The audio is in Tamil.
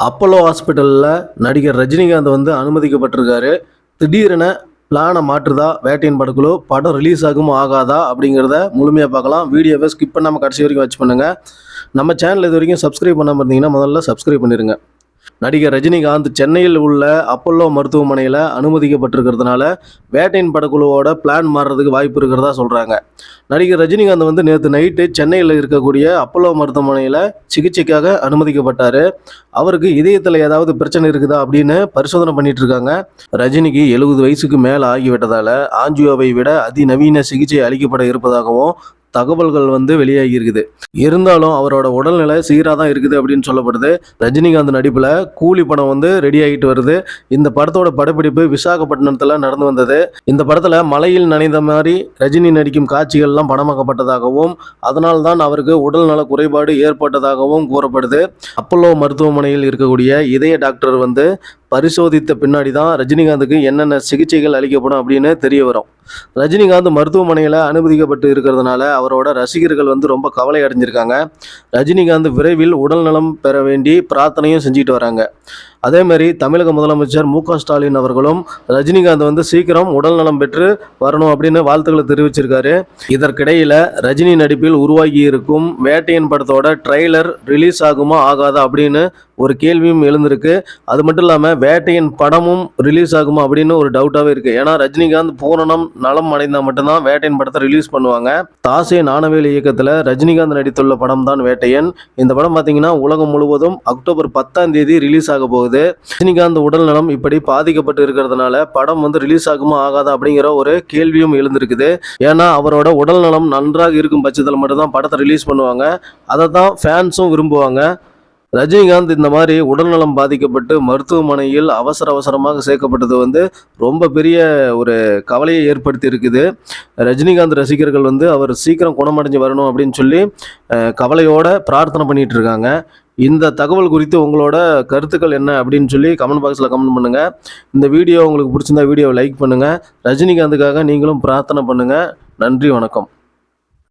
அப்போலோ ஹாஸ்பிட்டலில் நடிகர் ரஜினிகாந்த் வந்து அனுமதிக்கப்பட்டிருக்காரு. திடீரென பிளானை மாற்றுதா வேட்டையின் படக்குழு? படம் ரிலீஸ் ஆகுமா ஆகாதா அப்படிங்கிறத முழுமையாக பார்க்கலாம். வீடியோவை ஸ்கிப் பண்ணாமல் கடைசி வரைக்கும் வாட்ச் பண்ணுங்கள். நம்ம சேனல் இது வரைக்கும் சப்ஸ்கிரைப் பண்ணாமல் இருந்தீங்கன்னா முதல்ல சப்ஸ்கிரைப் பண்ணிடுங்க. நடிகர் ரஜினிகாந்த் சென்னையில் உள்ள அப்போலோ மருத்துவமனையில் அனுமதிக்கப்பட்டிருக்கிறதுனால வேட்டையின் படக்குழுவோட பிளான் மாறுறதுக்கு வாய்ப்பு இருக்கிறதா சொல்கிறாங்க. நடிகர் ரஜினிகாந்த் வந்து நேற்று நைட்டு சென்னையில் இருக்கக்கூடிய அப்போலோ மருத்துவமனையில் சிகிச்சைக்காக அனுமதிக்கப்பட்டார். அவருக்கு இதயத்தில் ஏதாவது பிரச்சனை இருக்குதா அப்படின்னு பரிசோதனை பண்ணிட்டு இருக்காங்க. ரஜினிக்கு 70 வயசுக்கு மேலே ஆகிவிட்டதால் ஆஞ்சியோவை விட அதிநவீன சிகிச்சை அளிக்கப்பட இருப்பதாகவும் தகவல்கள் வந்து வெளியாகி இருக்குது. இருந்தாலும் அவரோட உடல்நிலை சீராக தான் இருக்குது அப்படின்னு சொல்லப்படுது. ரஜினிகாந்த் நடிப்பில் கூலி படம் வந்து ரெடி ஆகிட்டு வருது. இந்த படத்தோட படப்பிடிப்பு விசாகப்பட்டினத்தில் நடந்து வந்தது. இந்த படத்தில் மலையில் நனைந்த மாதிரி ரஜினி நடிக்கும் காட்சிகள்லாம் படமாக்கப்பட்டதாகவும் அதனால்தான் அவருக்கு உடல்நல குறைபாடு ஏற்பட்டதாகவும் கூறப்படுது. அப்போலோ மருத்துவமனையில் இருக்கக்கூடிய இதய டாக்டர் வந்து பரிசோதித்த பின்னாடி தான் ரஜினிகாந்துக்கு என்னென்ன சிகிச்சைகள் அளிக்கப்படும் அப்படின்னு தெரிய வரும். ரஜினிகாந்த் மருத்துவமனையில் அனுமதிக்கப்பட்டு இருக்கிறதுனால அவரோட ரசிகர்கள் வந்து ரொம்ப கவலை அடைஞ்சிருக்காங்க. ரஜினிகாந்த் விரைவில் உடல் நலம் பெற வேண்டி பிரார்த்தனையும் செஞ்சுட்டு வராங்க. அதே மாதிரி தமிழக முதலமைச்சர் மு.க. ஸ்டாலின் அவர்களும் ரஜினிகாந்த் வந்து சீக்கிரம் உடல் நலம் பெற்று வரணும் அப்படின்னு வாழ்த்துக்களை தெரிவிச்சிருக்காரு. இதற்கிடையில் ரஜினி நடிப்பில் உருவாகி இருக்கும் வேட்டையன் படத்தோட ட்ரெய்லர் ரிலீஸ் ஆகுமா ஆகாதா அப்படின்னு ஒரு கேள்வியும் எழுந்திருக்கு. அது மட்டும் இல்லாமல் வேட்டையன் படமும் ரிலீஸ் ஆகுமா அப்படின்னு ஒரு டவுட்டாகவே இருக்குது. ஏன்னா ரஜினிகாந்த் பூரணம் நலம் அடைந்தால் மட்டும்தான் வேட்டையன் படத்தை ரிலீஸ் பண்ணுவாங்க. தாசே ஞானவேல் இயக்கத்தில் ரஜினிகாந்த் நடித்துள்ள படம் தான் வேட்டையன். இந்த படம் பார்த்தீங்கன்னா உலகம் முழுவதும் அக்டோபர் 10ஆம் தேதி ரிலீஸ் ஆக போகுது. ரஜினிகாந்த் உடல் நலம் இப்படி பாதிக்கப்பட்டு இருக்கிறதுனால படம் வந்து ரிலீஸ் ஆகுமா ஆகாதா அப்படிங்கிற ஒரு கேள்வியும் எழுந்திருக்குது. ஏன்னா அவரோட உடல் நலம் நன்றாக இருக்கும் பட்சத்தில் மட்டும்தான் படத்தை ரிலீஸ் பண்ணுவாங்க. அதை தான் ஃபேன்ஸும் விரும்புவாங்க. ரஜினிகாந்த் இந்த மாதிரி உடல்நலம் பாதிக்கப்பட்டு மருத்துவமனையில் அவசரமாக சேர்க்கப்பட்டது வந்து ரொம்ப பெரிய ஒரு கவலையை ஏற்படுத்தி இருக்குது. ரஜினிகாந்த் ரசிகர்கள் வந்து அவர் சீக்கிரம் குணமடைஞ்சு வரணும் அப்படின்னு சொல்லி கவலையோட பிரார்த்தனை பண்ணிட்டு இருக்காங்க. இந்த தகவல் குறித்து உங்களோட கருத்துக்கள் என்ன அப்படின்னு சொல்லி கமெண்ட் பாக்ஸில் கமெண்ட் பண்ணுங்கள். இந்த வீடியோ உங்களுக்கு பிடிச்சிருந்தா வீடியோவை லைக் பண்ணுங்கள். ரஜினிகாந்துக்காக நீங்களும் பிரார்த்தனை பண்ணுங்கள். நன்றி, வணக்கம்.